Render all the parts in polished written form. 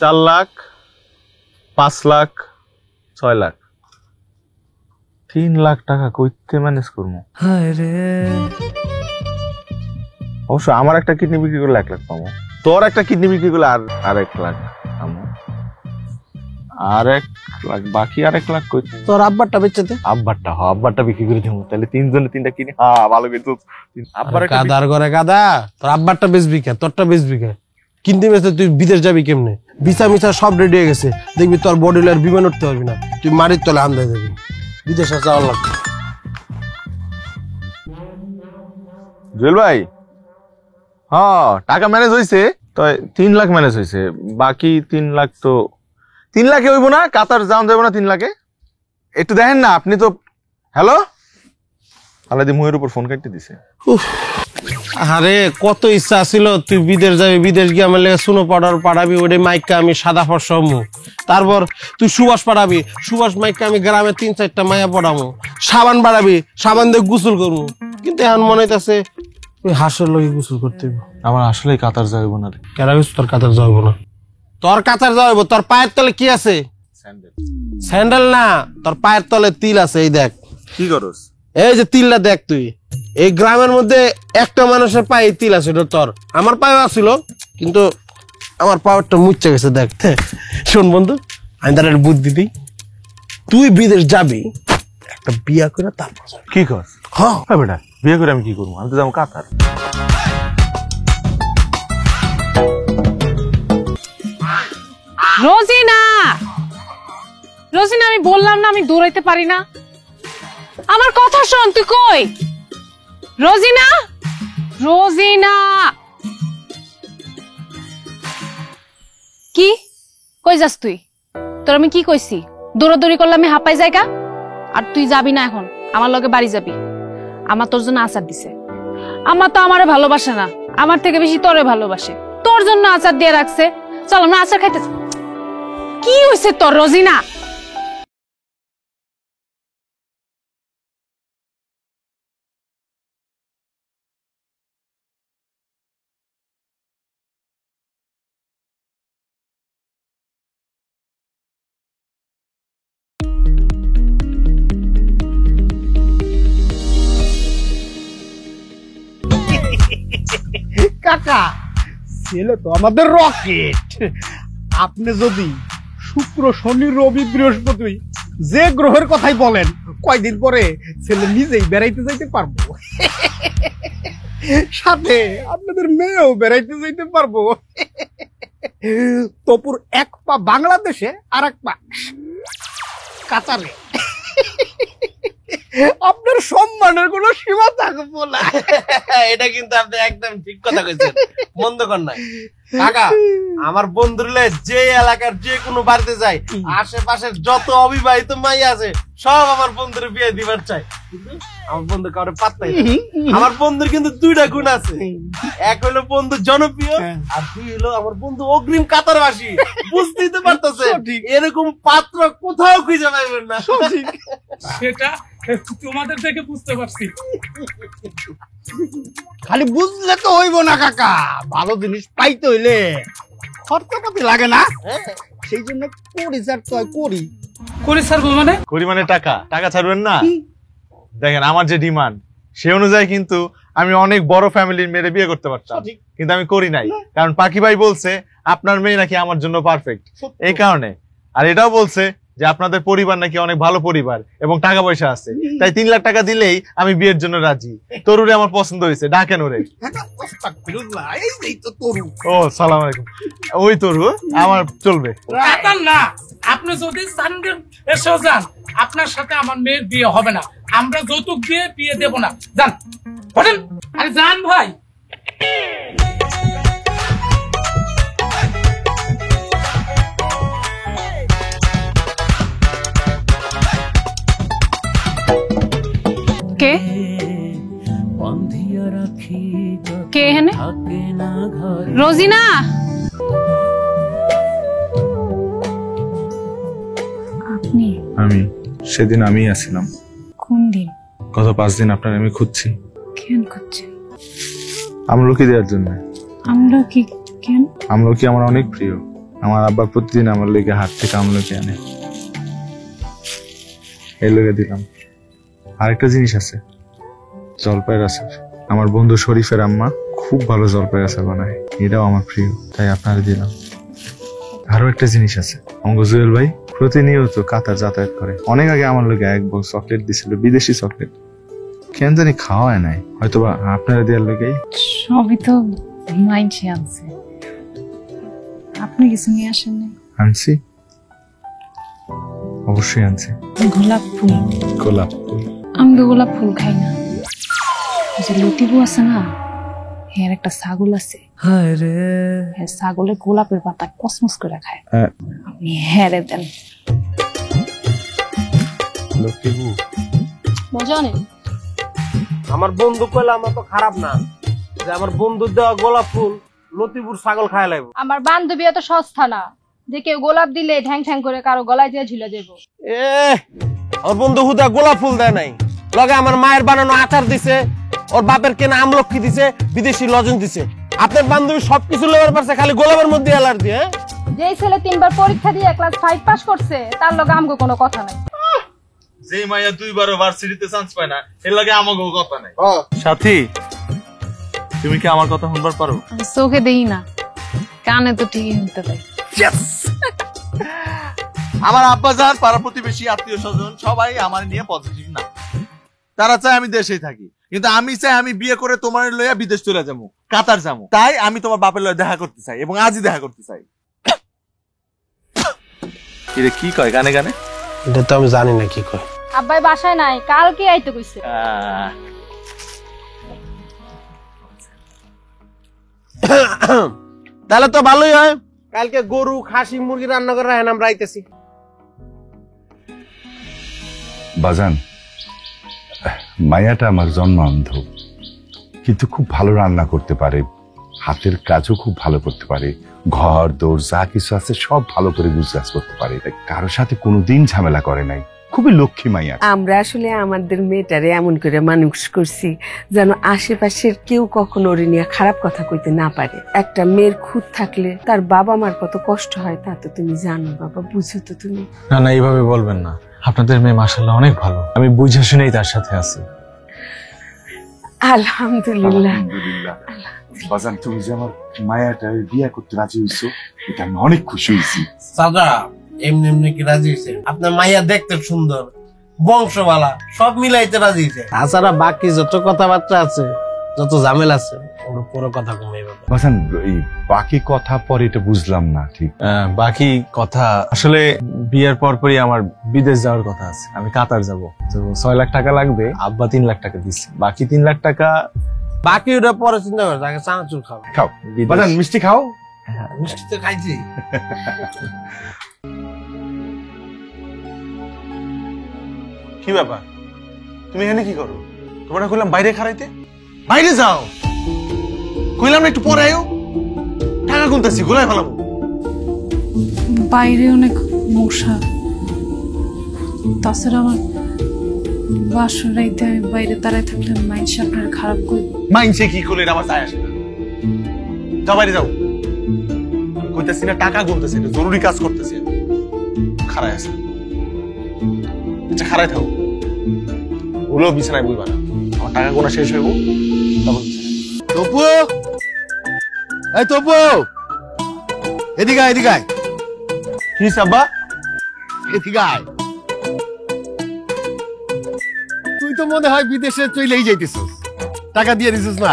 4 লাখ, 5 লাখ, 6 লাখ, 3 লাখ টাকা কইতে ম্যানেজ করবো? অবশ্য আমার একটা কিডনি বিক্রি করলে 1 লাখ পাবো, তোর একটা কিডনি বিক্রি করলে আর 1 লাখ পাবো, আর 1 লাখ বাকি, আর 1 লাখ কই? তোর আব্বারটা বেচতে। আব্বারটা বিক্রি করে দেবো, তাহলে 3 জনে 3টা কিনে। ভালো কিন্তু আব্বার কাদার ঘরে কাদা, তোর আব্বারটা বেচবি কে, তোরটা বেচবি কে? কিনতে বেচতে তুই বিদেশ যাবি কেমনে? ভিসা মিসা সব রেডি হয়ে গেছে, দেখবি তোর বডি লার বিমান উঠতে পারবি না, তুই মারির তলে আন্দাজ দেবি, বিদেশে যাওয়ার লাগবে। জুয়েল ভাই, টাকা ম্যানেজ হয়েছে তো, 3 লাখ ম্যানেজ হয়েছে, বাকি 3 লাখ তো 3 লাখে হইব না, কাতার যাওয়া যাবো না 3 লাখে? একটু দেখেন না আপনি তো। হ্যালো, আলাদি মুহের উপর ফোন কাটতে দিছে। আরে কত ইচ্ছা ছিল তুই বিদেশ যাবি, বিদেশ গিয়ে আমার লেগে সুনো পাউডার পাঠাবি, ওটাই মাইককে আমি সাদা ফর্সা হমু, তারপর তুই সুবাস পাঠাবি, সুবাস মাইককে আমি গ্রামে 3-4টা মায়া পড়ামু, সাবান বাড়াবি, সাবান দিয়ে গোসল করবো, কিন্তু এখন মনে হইতাছে ওই হাঁসের লগে গোসল করতে হইব। আমার আসলে কাতার যাইব না রে। কেন তোর কাতার যাইব না? তোর কাতার যাইব, তোর পায়ের তলে কি আছে? স্যান্ডেল না, তোর পায়ের তলে তিল আছে, এই দেখ। কি করস? এই যে তিলটা দেখ, তুই এই গ্রামের মধ্যে একটা মানুষের পায়ে তিল আছে, তোর আমার পায়ে আসছিল, কিন্তু আমার পাওয়ারটা মুচ্ছে গেছে, দেখ। শোন বন্ধু, আমি তার একটা বুদ্ধি দিই, তুই বিদেশ যাবি, একটা বিয়া করে তারপর যাবি। কি কর? হ্যাঁ বেটা, বিয়ে করে আমি কি করবো? আমি তো যাবো কাতার। রোজিনা, রোজিনা, আমি বললাম না আমি দৌড়াইতে পারি না, আমার কথা শোন। তুই কই? রোজিনা, রোজিনা, কি কই যাস তুই? তোর আমি কি কইছি? দৌড়াদৌড়ি করলে আমি হাঁপাই জায়গা। আর তুই যাবি না এখন, আমার লগে বাড়ি যাবি। আমার তোর জন্য আচার দিছে। আমার তো আমারে ভালোবাসে না, আমার থেকে বেশি তোরে ভালোবাসে, তোর জন্য আচার দিয়ে রাখছে। চল আমরা আচার খাইতে। কি হয়েছে তোর রোজিনা? কাকা, ছেলে তো আমাদের রকেট। আপনি যদি শুক্র, শনি, রবি, বৃহস্পতি যে গ্রহের কথাই বলেন, কয়দিন পরে ছেলে নিজেই বেড়াইতে যাইতে পারবো, সাথে আপনাদের মেয়েও বেড়াইতে যাইতে পারবো। তপুর 1 পা বাংলাদেশে, আর 1 পা কাতারে। আপনার সম্মানের কোনো সীমা থাকবো না। এটা কিন্তু আপনি একদম ঠিক কথা কইছেন, মন্দ কর নাই। কাকা, আমার বন্ধুরে যে এলাকার যে কোনো বাড়িতে যায়, আশেপাশের যত অবিবাহিত মাই আছে সব আমার বন্ধুর বিয়ে দিবার চাই, কিন্তু আমার বন্ধু কাউরে পাত্তাই না। আমার বন্ধুর কিন্তু 2টা গুণ আছে, এক হলো বন্ধু জনপ্রিয়, আর 2 হলো আমার বন্ধু অগ্রিম কাতারবাসী। বুঝতেই তো পারতেছে, এরকম পাত্র কোথাও খুঁজে পাইবেন না। সেটা তোমাদের থেকে বুঝতে পারছি। খালি বুঝলে তো হইব না কাকা, ভালো জিনিস পাইতে হইলে খরচাপাতি লাগে না? সেই জন্য করি স্যার, তো করি করি স্যার। মানে করি মানে টাকা ছাড়বেন না? দেখেন আমার যে ডিমান্ড, সে অনুযায়ী কিন্তু আমি অনেক বড় ফ্যামিলির মেয়ে বিয়ে করতে পারতাম, কিন্তু আমি করি নাই, কারণ পাখি ভাই বলছে আপনার মেয়ে নাকি আমার জন্য পারফেক্ট, এই কারণে। আর এটাও বলছে যে আপনাদের পরিবার নাকি অনেক ভালো পরিবার এবং টাকা পয়সা আছে, তাই 3 লাখ টাকা দিলেই আমি বিয়ের জন্য রাজি। তরুরে আমার পছন্দ হয়েছে, ডাকেন ওরে। ও সালাম আলাইকুম। ওই তরু আমার চলবে না, আপনি যদি এসে যান, আপনার সাথে আমার মেয়ের বিয়ে হবে না, আমরা যৌতুক দিয়ে বিয়ে দেব না। যান, আরে যান ভাই। কে কে এখানে? রোজিনা, আপনি? আমি সেদিন আমি আসছিলাম। কোন দিন? গত 5 দিন আপনার আমি খুঁজছি। কেন খুঁজছেন? আমলকি দেওয়ার জন্য। আমলকি? কেন? আমলকি আমার অনেক প্রিয়, আমার আব্বা প্রতিদিন আমার লেগে হাত থেকে আমলকি আনে, এই লেগে দিলাম। আরেকটা জিনিস আছে, জলপাইয়ের আচার। আমার বন্ধু শরীফের আম্মা খুব ভালো জলপাইয়ের আচার বানায়, এটাও আমার প্রিয়, তাই আপনারা দিলাম। আরো একটা জিনিস আছে, অঙ্গ জুয়েল ভাই প্রতিনিয়ত কাতার যাতায়াত করে। অনেক আগে আমার লোকে এক বক্স চকলেট দিছিল, বিদেশি চকলেট, কেন জানি খাওয়ায় নাই, হয়তোবা আপনারা দেওয়ার লোকেই। সবই তো মাইনছে আনছে, আপনি কিছু নিয়ে আসেন নাই? আনছি, অবশ্যই আনছি। গোলাপ ফুল। গোলাপ ফুল? আমি তো গোলাপ ফুল খাই না। ওই যে লতিবু আছে না, এর একটা ছাগল আছে, ছাগলের গোলাপের পাতা কসমস করে খায়, আপনি হেরে দেন। লতিবু মজা নেই। আমার বন্ধু কইলে আমার তো খারাপ না, যে আমার বন্ধুর দেওয়া গোলাপ ফুল লতিপুর ছাগল খায় লাগবে। আমার বান্ধবী এত সস্তা না যে কেউ গোলাপ দিলে ঠ্যাং ঠ্যাং করে কারো গলায় দিয়ে ঝুলে যাবো। আমার বন্ধু হুদা গোলাপ ফুল দেয় নাই, লগে আমার মায়ের বানানো আচার দিছে, ওর বাপের কেনা আমলক্ষী দিছে, বিদেশি লজেন দিছে। আপনার বান্ধবী সবকিছু লেবার পারছে, খালি গোলাপের মধ্যে অ্যালার্জি। যেই ছেলে 3 বার পরীক্ষা দিয়ে ক্লাস 5 পাস করছে তার লগে আমগো কোনো কথা নাই। যেই মাইয়া 2 বার ভার্সিটিতে চান্স পায় না, এর লাগে আমাকে কথা নাই। সাথী, তুমি কি আমার কথা শুনবার পারো? আমি চোখে দেই না, কানে তো ঠিকই শুনতে পাই। আমার আব্বা জান, পাড়া প্রতিবেশী, আত্মীয় স্বজন সবাই আমার নিয়ে পজিটিভ না। তারা চায় আমি দেশেই থাকি, কিন্তু আমি চাই আমি বিয়ে করে তোমার লইয়া বিদেশ চলে যাবো, কাতার যাবো। তাই আমি তোমার বাপের লইয়া দেখা করতে চাই, এবং আজই দেখা করতে চাই। এটা কি কয় গানে গানে? এটা তো আমি জানি না কি কয়। আব্বাই বাসায় নাই, কালকে আইতে কইছে। তাহলে তো ভালোই হয়, কালকে গরু খাসি মুরগি রান্না করে রাখেন, আমরা আইতেছি। বাজান, মায়াটা আমার জন্মান্ধ, কিন্তু খুব ভালো রান্না করতে পারে, হাতের কাজও খুব ভালো করতে পারে, ঘর দৌড় যা কিছু আছে সব ভালো করে গুজগাছ করতে পারে, কারোর সাথে কোনোদিন ঝামেলা করে নাই, খুবই লক্ষ্মী মাইয়া। আমরা আসলে আমাদের মেয়েটারে এমন করে মানুষ করছি যেন আশেপাশের কেউ কখনো ওরে নিয়ে খারাপ কথা কইতে না পারে। একটা মেয়ের খুঁত থাকলে তার বাবা মার কত কষ্ট হয় তা তো তুমি জানো বাবা, বুঝো তো তুমি। না না, এইভাবে বলবেন না, আপনাদের মেয়ে মাশাআল্লাহ অনেক ভালো, আমি বুঝে শুনেই তার সাথে আছি। আলহামদুলিল্লাহ। বাজান, তুমি যে আমার মায়াটা বিয়ে করতে রাজি হইছো, এটা আমি অনেক খুশি হয়েছি। সাদা এমনি এমনি কি রাজি হয়েছে? আপনার মাইয়া দেখতে সুন্দর, বংশবালা, সব মিলাইতে রাজি হয়েছে। তাছাড়া বাকি যত কথাবার্তা আছে, যত ঝামেলা আছে, ওর পুরো কথা কমাইবে। বাজান, এই বাকি কথা পরে এটা বুঝলাম না ঠিক। বাকি কথা আসলে বিয়ের পরপরই আমার বিদেশ যাওয়ার কথা আছে, আমি কাতার যাব, তো 6 লাখ টাকা লাগবে, আব্বা 3 লাখ টাকা দিচ্ছে, বাকি 3 লাখ টাকা বাকি ওটা পরে চিন্তা করছে, আগে চানাচুর খাও। খাও বাজান, মিষ্টি খাও। মিষ্টি তো খাইছি। কি ব্যাপার, তুমি এখানে কি করো? তোমরা কইলাম বাইরে খারাইতে, বাইরে যাও। কইলাম না একটু পরে আয়ো, টাকা গুনতেছি, গোলায় ফেলাবো। বাইরে অনেক মশা, তাছাড়া আমার বাসর রাইতে আমি বাইরে দাঁড়ায় থাকলে মাইন্ড আপনার খারাপ করবে। মাইনছে কি করলে আমার যায় আসে না, যাও বাইরে যাও। আমি কইতেছি না টাকা গুনতেছি, এটা জরুরি কাজ করতেছি, খারাই আছে। আচ্ছা খারাই থাকো, ওগুলো বিছানায় বইবা না, আমার টাকা গোনা শেষ হইব তখন। তপু, এই তপু, এদিকে আয়, এদিকে আয়। কি সাব্বা? এদিকে আয়। তুই তো মনে হয় বিদেশে চলেই যাইতেছিস, টাকা দিয়ে দিছিস না?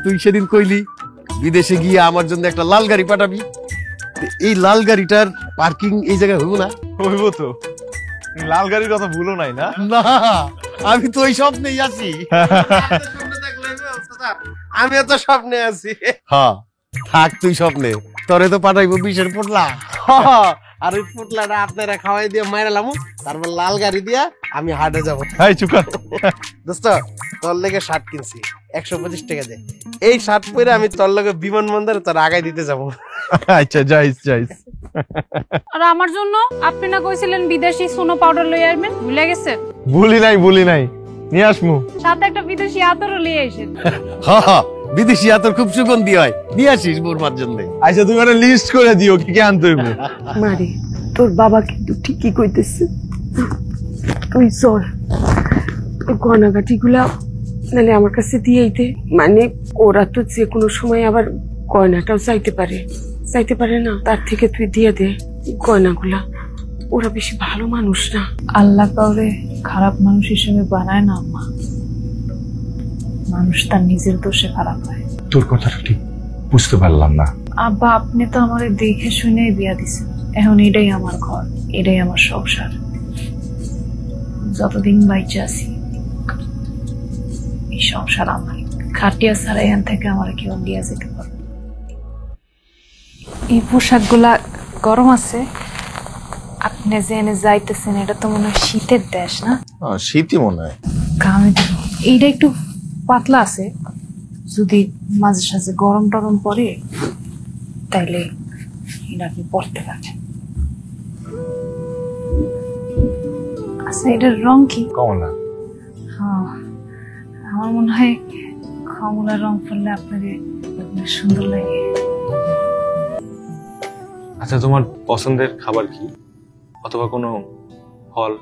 তুই সেদিন কইলি বিদেশে গিয়ে আমার জন্য একটা লাল গাড়ি পাঠাবি, এই লাল গাড়িটার পার্কিং এই জায়গায় হইব না? হইব তো, লাল গাড়ির কথা ভুলো নাই না? না, আমি তো ওই স্বপ্নেই আছি। আমি তো স্বপ্নে আছি। হ্যাঁ, থাক তুই স্বপ্নে, তোরে তো পাঠাইবো 20-এর পোটলা। আর ওই পুটলাটা আপনারা খাওয়াই দিয়ে মাইরালাম, তারপর লাল গাড়ি দিয়া আমি হাটে যাবো। এই চুপ কর। দোস্ত, তোর লেগে শার্ট কিনছি 125 টাকা দিয়ে, এই শার্ট পরে আমি তোর লগে বিমানবন্দরে তোর আগায় দিতে যাবো। আচ্ছা যাইস যাইস। আর আমার জন্য আপনি না কইছিলেন বিদেশি সোনো পাউডার লই আসবেন, ভুলে গেছেন? ভুলি নাই নিয়ে আসমু। সাথে একটা বিদেশি আতরও লিয়ে আইছেন। হ্যাঁ, বিদেশি আতর খুব সুগন্ধি হয়, নিয়ে আসিস বোরমার জন্য। আচ্ছা তুমি একটা লিস্ট করে দিও কি কি আনতে হইবে। মারে তোর বাবা কিন্তু ঠিকই কইতেছে, তুই চল ওই গয়নাগাটি গুলা নাহলে আমার কাছে দিয়েই দে। মানে ওরা তো যে কোনো সময় আবার গয়নাটাও চাইতে পারে না, তার থেকে তুই দিয়ে দে গয়নাগুলা। ওরা বেশি ভালো মানুষ না। আল্লাহ কাউরে খারাপ মানুষ হিসেবে বানায় না আম্মা, মানুষ তার নিজের দোষে খারাপ হয়। তোর কথাটা ঠিক বুঝতে পারলাম না। আব্বা আপনি তো আমার দেখে শুনেই বিয়া দিছেন, এখন এটাই আমার ঘর, এটাই আমার সংসার। যতদিন বাইচে আছি এই সংসার আমার, খাটিয়া ছাড়া এখান থেকে আমার কেউ দিয়া যেতে পারবে। এই পোশাকগুলা গরম আছে, আপনি যে এনে যাইতেছেন এটা তো মনে হয় শীতের দেশ না? শীতই মনে হয়। গামে এইটা একটু পাতলা আছে, যদি মাঝে সাঝে গরম টরম পরে তাইলে এটা আপনি পরতে পারবেন। আচ্ছা এটার রং কি? কমলা। হ্যাঁ আমার মনে হয় কমলার রং পরলে আপনাকে সুন্দর লাগে। আচ্ছা তোমার পছন্দের খাবার কি, অথবা কোনো ফল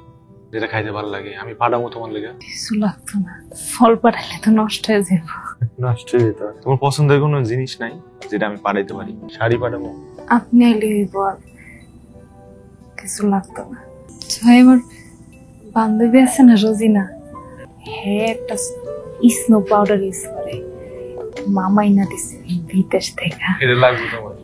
যেটা খাইতে ভালো লাগে? আমি পাঠাবো তোমার লেগে। কিছু লাগতো না, ফল পাঠাইলে তো নষ্ট হয়ে যাবে। নষ্ট হয়ে যেত। তোমার পছন্দের কোনো জিনিস নাই যেটা আমি পাঠাইতে পারি? শাড়ি পাঠাবো? আপনি আইলে বল, কিছু লাগতো না। ভাই আমার বান্ধবী আছে না রোজিনা, হ্যাঁ একটা স্নো পাউডার ইউজ করে, মামাই না দিছে বিদেশ থেকে। এটা লাগবে তোমার?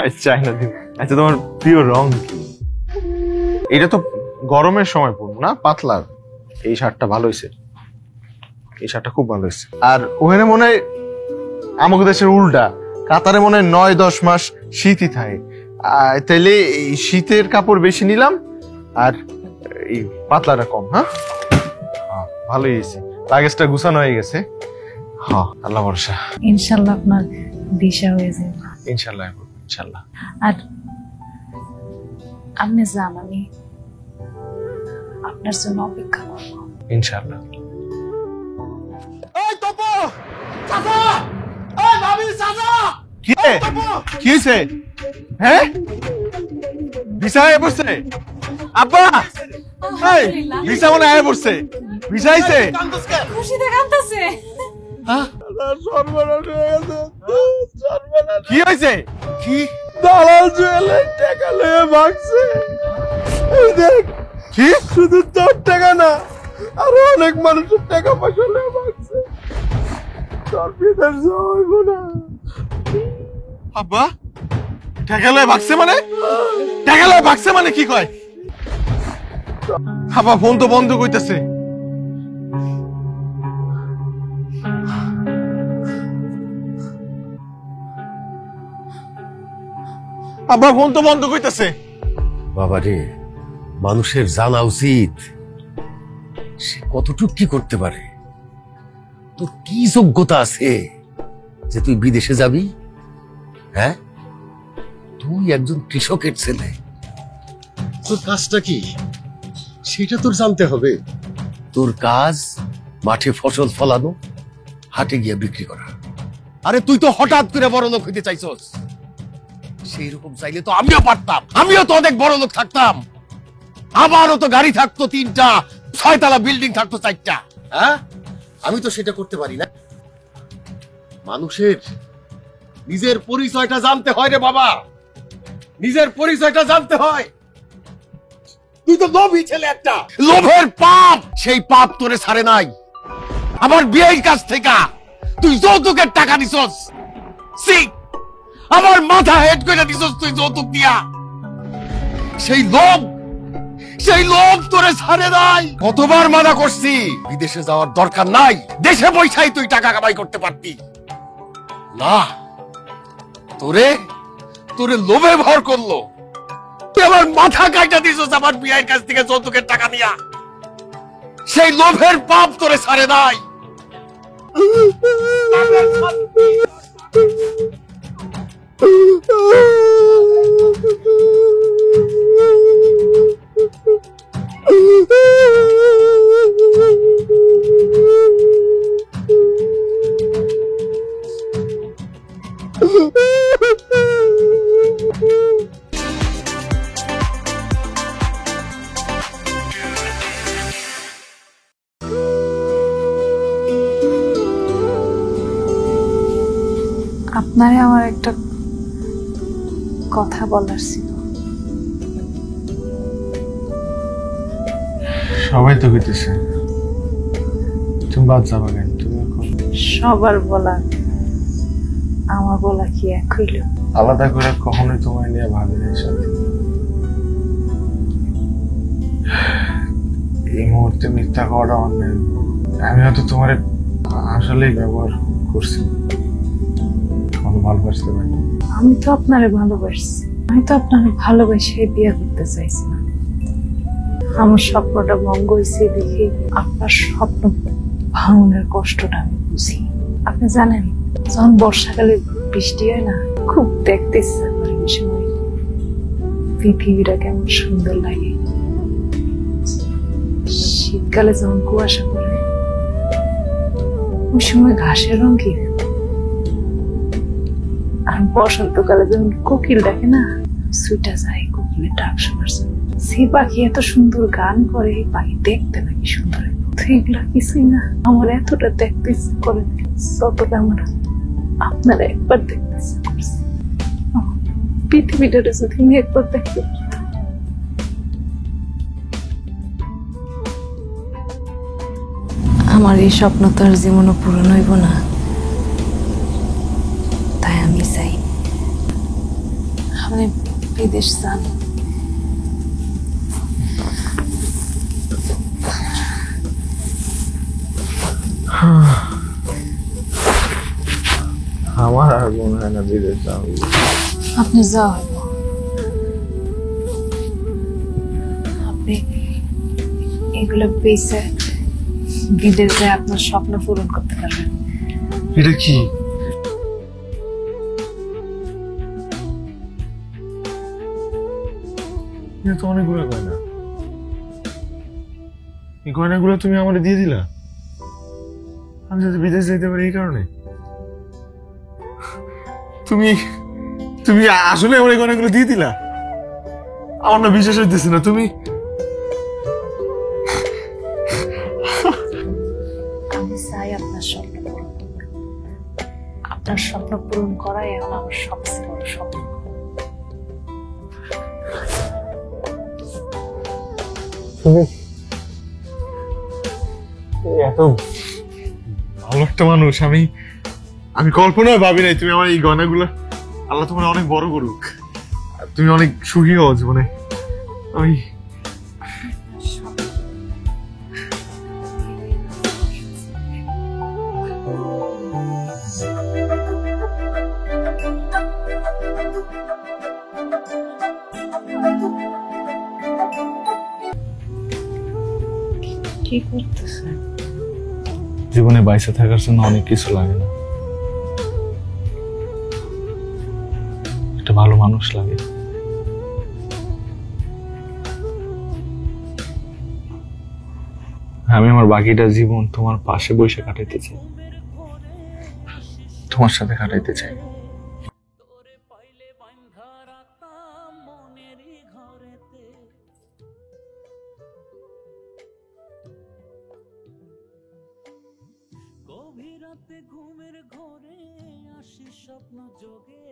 আচ্ছা না দিব। আচ্ছা তোমার প্রিয় রং কি? এটা তো গরমের সময় পরবো না, পাতলা। এই শার্টটা ভালো হয়েছে, এই শার্টটা খুব ভালো হয়েছে। আর ওখানে মনে হয় আমাদের দেশের উল্টা, কাতারে মনে হয় 9-10 মাস শীতই থাকে। তাইলে এই শীতের কাপড় বেশি নিলাম আর এই পাতলাটা কম। হ্যাঁ ভালোই হয়েছে, লাগেজটা গুছানো হয়ে গেছে। হ্যাঁ আল্লাহ ভরসা। ইনশাল্লাহ আপনার দিশা হয়ে যাবে। ইনশাল্লাহ ইনশাল্লাহ। আর আপনি যান, আমি আপনার জন্য অপেক্ষা করবো। ইনশাল্লাহ। কি হয়েছে? হ্যাঁ ভিসা আয় পড়ছে? আব্বা ভিসা মনে আয় পড়ছে, ভিসা আইছে। খুশিতে কাঁদতেছে। কি হয়েছে? কি দালাল জুয়েলের টাকা লয়ে ভাগছে। দেখ কি, শুধু তোর টাকা না আরো অনেক মানুষের টাকা পয়সা লয়ে ভাগছে। তোর বিদেশ যাইব না। আব্বা টাকা লয়ে ভাগছে মানে? টাকা লয়ে ভাগছে মানে কি কয়? আব্বা ফোন তো বন্ধ কইতাছে। আব্বা ফোন তো বন্ধ কইতাছে। বাবা রে, মানুষের জানা উচিত সে কতটুকু কি করতে পারে। তোর কি যোগ্যতা আছে যে তুই বিদেশে যাবি? হ্যাঁ, তুই একজন কৃষকের ছেলে, তোর কাজটা কি সেটা তোর জানতে হবে। তোর কাজ মাঠে ফসল ফলানো, হাটে গিয়ে বিক্রি করা। আরে তুই তো হঠাৎ করে বড় লোক হইতে চাইছস। সেই রকম চাইলে তো আমিও পারতাম, আমিও তো অনেক বড় লোক থাকতাম। আমারও তো গাড়ি থাকতো 3টা, 6তলা বিল্ডিং থাকতো 4টা। হ্যাঁ, আমি তো সেটা করতে পারি না। মানুষের নিজের পরিচয়টা জানতে হয় রে বাবা, নিজের পরিচয়টা জানতে হয়। তুই তো লোভী ছেলে একটা, লোভের পাপ, সেই পাপ তোরে ছাড়ে নাই। আমার বিয়ের কাছ থেকে তুই যৌতুকের টাকা দিছস, আমার মাথা হেড করে দিছস তুই যৌতুক দিয়া। সেই লোভ তোরে ছাড়ে নাই। কতবার মানা করছি বিদেশে যাওয়ার দরকার নাই, দেশে বৈশাই তুই টাকা কামাই করতে পারতি না। তোরে লোভে ভর করলো। তুই আমার মাথা কাটা দিছস আমার বিয়ের কাছ থেকে যৌতুকের টাকা নিয়া। সেই লোভের পাপ তোরে ছাড়ে নাই। আপনারে আমার একটা কথা বলার ছিল। সবাই তো কইতেছে তুমি বাদ যাবা কেন, তুমি এখন সবার বলা আমার বলা কি এক হইল? আলাদা করে কখনোই তোমায় নিয়ে ভাবি নাই সাথে। এই মুহূর্তে মিথ্যা করাটা অন্যায়। আমি হয়তো তোমার আসলেই ব্যবহার করছি, কখনো ভালোবাসতে পারি। আমি তো আপনারে ভালোবাসছি, আমি তো আপনারে ভালোবাসে বিয়ে করতে চাইছি না। আমার স্বপ্নটা ভঙ্গ হয়েছে দেখে আপনার স্বপ্ন ভাঙনের কষ্টটা আমি বুঝি। আপনি জানেন, যখন বর্ষাকালে বৃষ্টি হয় না, খুব দেখতে ইচ্ছা করে ওই সময় পৃথিবীটা কেমন সুন্দর লাগে। শীতকালে যখন কুয়াশা পড়ে, ওই সময় ঘাসের রং কি, আর বসন্তকালে যখন কোকিল ডাকে না, সুইটা যায় কোকিলের ডাক শোনার জন্য। সেই পাখি এত সুন্দর গান করে, পাখি দেখতে নাকি সুন্দর, তো এগুলা কিছুই না আমার এতটা দেখতে ইচ্ছে করে না যতটা আমার আপনারা একবার দেখতে ইচ্ছে করছে। পৃথিবীটারে যদি আমি একবার দেখতে পারতাম। আমার এই স্বপ্ন তো আর জীবনও পূরণ হইব না, তাই আমি চাই আপনি বিদেশ যান। আমার আর মনে হয় না বিদেশ যাবো। আপনি যাওয়া হইব, আপনি এগুলো বেঁচে বিদেশ যায় আপনার স্বপ্ন পূরণ করতে পারবেন। এটা কি? এটা তো অনেকগুলো গয়না। এই গয়নাগুলো তুমি আমার দিয়ে দিলা আমি যাতে বিদেশ যেতে পারি এই কারণে? তুমি তুমি আসলে আমার এই গয়নাগুলো দিয়ে দিলা? আমার না বিশ্বাস হইতেছে না। তুমি আমি চাই আপনার স্বপ্ন পূরণ করতে। আপনার স্বপ্ন পূরণ করাই এখন আমার সবচেয়ে বড় স্বপ্ন। তুমি এত ভালো একটা মানুষ, আমি কল্পনায় ভাবি নাই তুমি আমার এই গয়নাগুলো। আল্লাহ তোমার অনেক বড় করুক, তুমি অনেক সুখী হও জীবনে। আমি কি করতেছেন? জীবনে বাইসে থাকার জন্য অনেক কিছু লাগে না, একটা ভালো মানুষ লাগে। আমি আমার বাকিটা জীবন তোমার পাশে বসে কাটাইতে চাই, তোমার সাথে কাটাইতে চাই। গভীর রাতে ঘুমের ঘরে আসি স্বপ্ন যোগে